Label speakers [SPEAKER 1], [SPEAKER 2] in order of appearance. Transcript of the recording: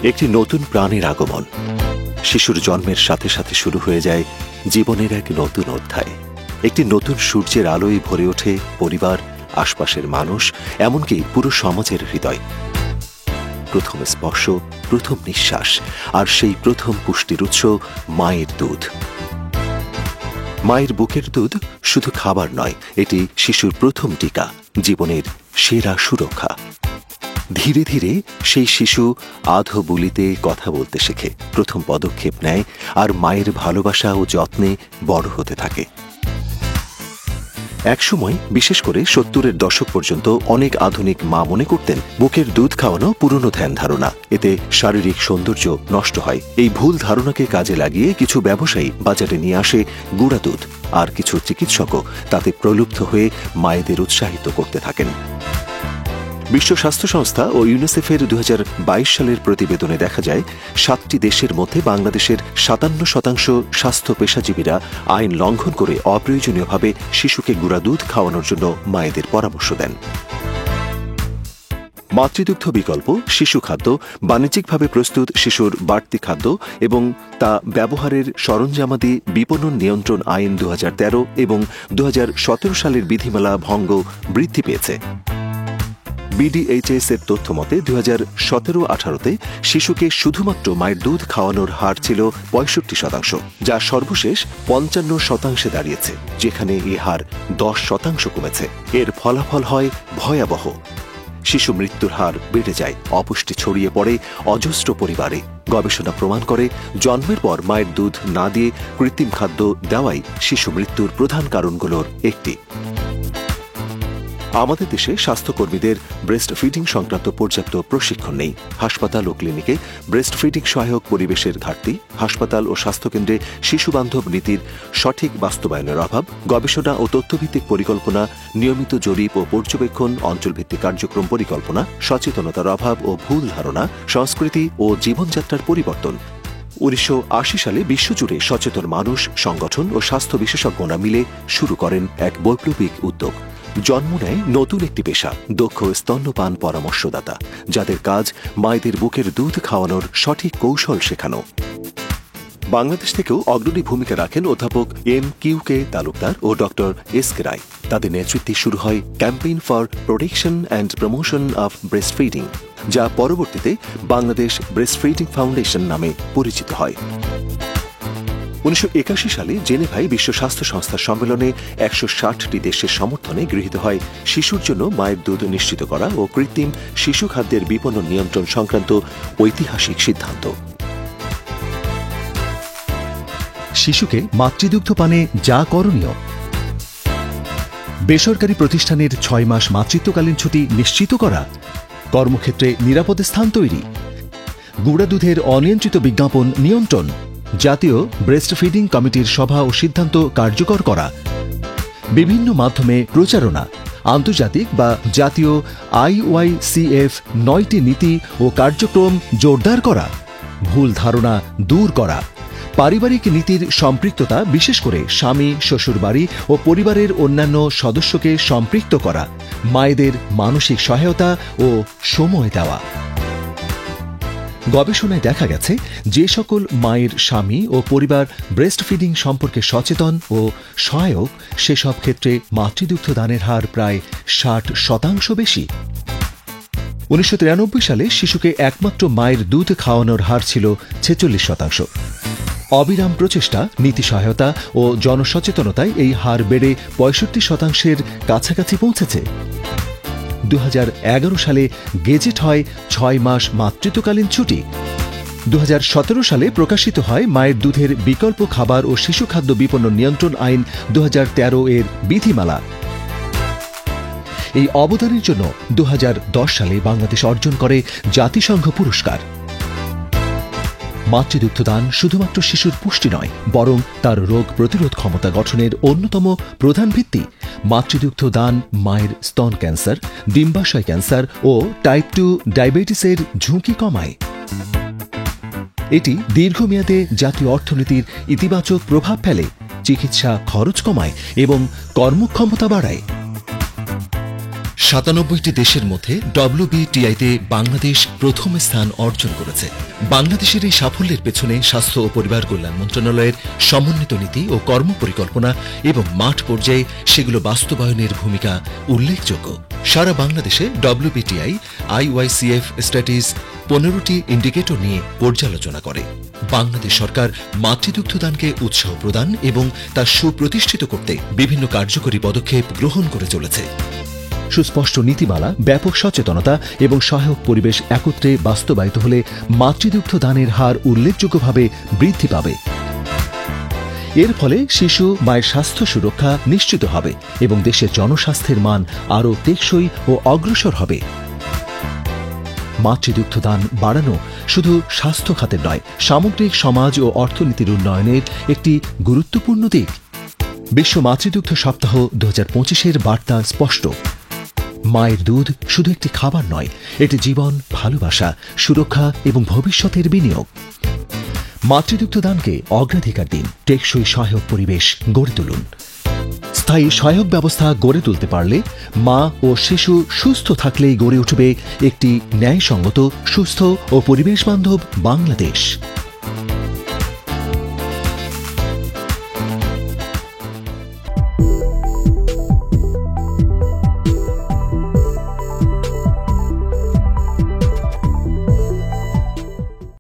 [SPEAKER 1] একটি নতুন প্রাণের আগমন। শিশুর জন্মের সাথে সাথে শুরু হয়ে যায় জীবনের এক নতুন অধ্যায়। একটি নতুন সূর্যের আলোয় ভরে ওঠে পরিবার, আশপাশের মানুষ, এমনকি পুরো সমাজের হৃদয়। প্রথম স্পর্শ, প্রথম নিঃশ্বাস, আর সেই প্রথম পুষ্টির উৎস মায়ের দুধ। মায়ের বুকের দুধ শুধু খাবার নয়, এটি শিশুর প্রথম টিকা, জীবনের সেরা সুরক্ষা। ধীরে ধীরে সেই শিশু আধো বুলিতে কথা বলতে শেখে, প্রথম পদক্ষেপ নেয়, আর মায়ের ভালোবাসা ও যত্নে বড় হতে থাকে। একসময়, বিশেষ করে 70-এর দশক পর্যন্ত, অনেক আধুনিক মা মনে করতেন বুকের দুধ খাওয়ানো পুরনো ধ্যান ধারণা, এতে শারীরিক সৌন্দর্য নষ্ট হয়। এই ভুল ধারণাকে কাজে লাগিয়ে কিছু ব্যবসায়ী বাজারে নিয়ে আসে গুঁড়া দুধ, আর কিছু চিকিৎসকও তাতে প্রলুব্ধ হয়ে মায়েদের উৎসাহিত করতে থাকেন। বিশ্ব স্বাস্থ্য সংস্থা ও ইউনিসেফের 2022 সালের প্রতিবেদনে দেখা যায়, 7টি দেশের মধ্যে বাংলাদেশের 57% স্বাস্থ্য পেশাজীবীরা আইন লঙ্ঘন করে অপ্রয়োজনীয়ভাবে শিশুকে গুঁড়া দুধ খাওয়ানোর জন্য মায়েদের পরামর্শ দেন। মাতৃদুগ্ধ বিকল্প, শিশু খাদ্য, বাণিজ্যিকভাবে প্রস্তুত শিশুর বাড়তি খাদ্য এবং তা ব্যবহারের সরঞ্জামাদি বিপণন নিয়ন্ত্রণ আইন 2013 এবং 2017 সালের বিধিমালা ভঙ্গ বৃদ্ধি পেয়েছে। বিডিএইচএস এর তথ্য মতে 2017-18-তে শিশুকে শুধুমাত্র মায়ের দুধ খাওয়ানোর হার ছিল 65%, যা সর্বশেষ 55% দাঁড়িয়েছে, যেখানে এই হার 10% কমেছে। এর ফলাফল হয় ভয়াবহ। শিশু মৃত্যুর হার বেড়ে যায়, অপুষ্টি ছড়িয়ে পড়ে অজস্র পরিবারে। গবেষণা প্রমাণ করে, জন্মের পর মায়ের দুধ না দিয়ে কৃত্রিম খাদ্য দেওয়াই শিশু মৃত্যুর প্রধান কারণগুলোর একটি। আমাদের দেশে স্বাস্থ্যকর্মীদের ব্রেস্ট ফিডিং সংক্রান্ত পর্যাপ্ত প্রশিক্ষণ নেই। হাসপাতাল ও ক্লিনিকে ব্রেস্ট ফিডিং সহায়ক পরিবেশের ঘাটতি, হাসপাতাল ও স্বাস্থ্যকেন্দ্রে শিশুবান্ধব নীতির সঠিক বাস্তবায়নের অভাব, গবেষণা ও তথ্যভিত্তিক পরিকল্পনা, নিয়মিত জরিপ ও পর্যবেক্ষণ, অঞ্চলভিত্তিক কার্যক্রম পরিকল্পনা, সচেতনতার অভাব ও ভুল ধারণা, সংস্কৃতি ও জীবনযাত্রার পরিবর্তন। 1980 সালে বিশ্বজুড়ে সচেতন মানুষ, সংগঠন ও স্বাস্থ্য বিশেষজ্ঞরা মিলে শুরু করেন এক বৈপ্লবিক উদ্যোগ। জন্ম নেয় নতুন একটি পেশা, দক্ষ স্তন্যপান পরামর্শদাতা, যাদের কাজ মায়েদের বুকের দুধ খাওয়ানোর সঠিক কৌশল শেখানো। বাংলাদেশ থেকেও অগ্রণী ভূমিকা রাখেন অধ্যাপক MQK তালুকদার ও ডক্টর SK রায়। তাদের নেতৃত্বে শুরু হয় campaign for protection and promotion of breast feeding, যা পরবর্তীতে বাংলাদেশ ব্রেস্ট ফিডিং ফাউন্ডেশন নামে পরিচিত হয়। 1981 সালে জেনেভায় বিশ্ব স্বাস্থ্য সংস্থার সম্মেলনে 160টি দেশের সমর্থনে গৃহীত হয় শিশুর জন্য মায়ের দুধ নিশ্চিত করা ও কৃত্রিম শিশু খাদ্যের বিপণন নিয়ন্ত্রণ সংক্রান্ত ঐতিহাসিক সিদ্ধান্ত।
[SPEAKER 2] শিশুকে মাতৃদুগ্ধ পানে যা করণীয়: বেসরকারি প্রতিষ্ঠানের 6 মাস মাতৃত্বকালীন ছুটি নিশ্চিত করা, কর্মক্ষেত্রে নিরাপদ স্থান তৈরি, গুঁড়া দুধের অনিয়ন্ত্রিত বিজ্ঞাপন নিয়ন্ত্রণ, জাতীয় ব্রেস্ট ফিডিং কমিটির সভা ও সিদ্ধান্ত কার্যকর করা, বিভিন্ন মাধ্যমে প্রচারণা, আন্তর্জাতিক বা জাতীয় IYCF 9টি নীতি ও কার্যক্রম জোরদার করা, ভুল ধারণা দূর করা, পারিবারিক নীতির সম্পৃক্ততা, বিশেষ করে স্বামী, শ্বশুরবাড়ি ও পরিবারের অন্যান্য সদস্যকে সম্পৃক্ত করা, মায়েদের মানসিক সহায়তা ও সময় দেওয়া। গবেষণায় দেখা গেছে, যে সকল মায়ের স্বামী ও পরিবার ব্রেস্ট ফিডিং সম্পর্কে সচেতন ও সহায়ক, সেসব ক্ষেত্রে মাতৃদুগ্ধ দানের হার প্রায় 60% বেশি। 1993 সালে শিশুকে একমাত্র মায়ের দুধ খাওয়ানোর হার ছিল 46%। অবিরাম প্রচেষ্টা, নীতি সহায়তা ও জনসচেতনতায় এই হার বেড়ে 65%-এর কাছাকাছি পৌঁছেছে। 2011 সালে গেজেট হয় 6 মাস মাতৃত্বকালীন ছুটি। 2017 সালে প্রকাশিত হয় মায়ের দুধের বিকল্প খাবার ও শিশু খাদ্য বিপণন নিয়ন্ত্রণ আইন 2013 এর বিধিমালা। এই অবদানের জন্য 2010 সালে বাংলাদেশ অর্জন করে জাতিসংঘ পুরস্কার। মাতৃদুগ্ধদান শুধুমাত্র শিশুর পুষ্টি নয়, বরং তার রোগ প্রতিরোধ ক্ষমতা গঠনের অন্যতম প্রধান ভিত্তি। মাতৃদুগ্ধ দান মায়ের স্তন ক্যান্সার, ডিম্বাশয় ক্যান্সার ও টাইপ 2 ডায়াবেটিসের ঝুঁকি কমায়। এটি দীর্ঘমেয়াদে জাতীয় অর্থনীতির ইতিবাচক প্রভাব ফেলে, চিকিৎসা খরচ কমায় এবং কর্মক্ষমতা বাড়ায়। 97টি দেশের মধ্যে WBTI-তে বাংলাদেশ প্রথম স্থান অর্জন করেছে। বাংলাদেশের এই সাফল্যের পেছনে স্বাস্থ্য ও পরিবার কল্যাণ মন্ত্রণালয়ের সমন্বিত নীতি ও কর্মপরিকল্পনা এবং মাঠ পর্যায়ে সেগুলো বাস্তবায়নের ভূমিকা উল্লেখযোগ্য। সারা বাংলাদেশে WBTI IYCF স্ট্র্যাটেজিস 15টি ইন্ডিকেটর নিয়ে পর্যালোচনা করে। বাংলাদেশ সরকার মাতৃদুগ্ধদানকে উৎসাহ প্রদান এবং তা সুপ্রতিষ্ঠিত করতে বিভিন্ন কার্যকরী পদক্ষেপ গ্রহণ করে চলেছে। সুস্পষ্ট নীতিমালা, ব্যাপক সচেতনতা এবং সহায়ক পরিবেশ একত্রে বাস্তবায়িত হলে মাতৃদুগ্ধ দানের হার উল্লেখযোগ্যভাবে বৃদ্ধি পাবে। এর ফলে শিশু মায়ের স্বাস্থ্য সুরক্ষা নিশ্চিত হবে এবং দেশের জনস্বাস্থ্যের মান আরও টেকসই ও অগ্রসর হবে। মাতৃদুগ্ধ দান বাড়ানো শুধু স্বাস্থ্য খাতের নয়, সামগ্রিক সমাজ ও অর্থনীতির উন্নয়নের একটি গুরুত্বপূর্ণ দিক। বিশ্ব মাতৃদুগ্ধ সপ্তাহ 2025-এর বার্তা স্পষ্ট। মায়ের দুধ শুধু একটি খাবার নয়, এটি জীবন, ভালোবাসা, সুরক্ষা এবং ভবিষ্যতের বিনিয়োগ। মাতৃদুগ্ধ দানকে অগ্রাধিকার দিন, টেকসই সহায়ক পরিবেশ গড়ে তুলুন। স্থায়ী সহায়ক ব্যবস্থা গড়ে তুলতে পারলে মা ও শিশু সুস্থ থাকলেই গড়ে উঠবে একটি ন্যায়সঙ্গত, সুস্থ ও পরিবেশ বান্ধব বাংলাদেশ।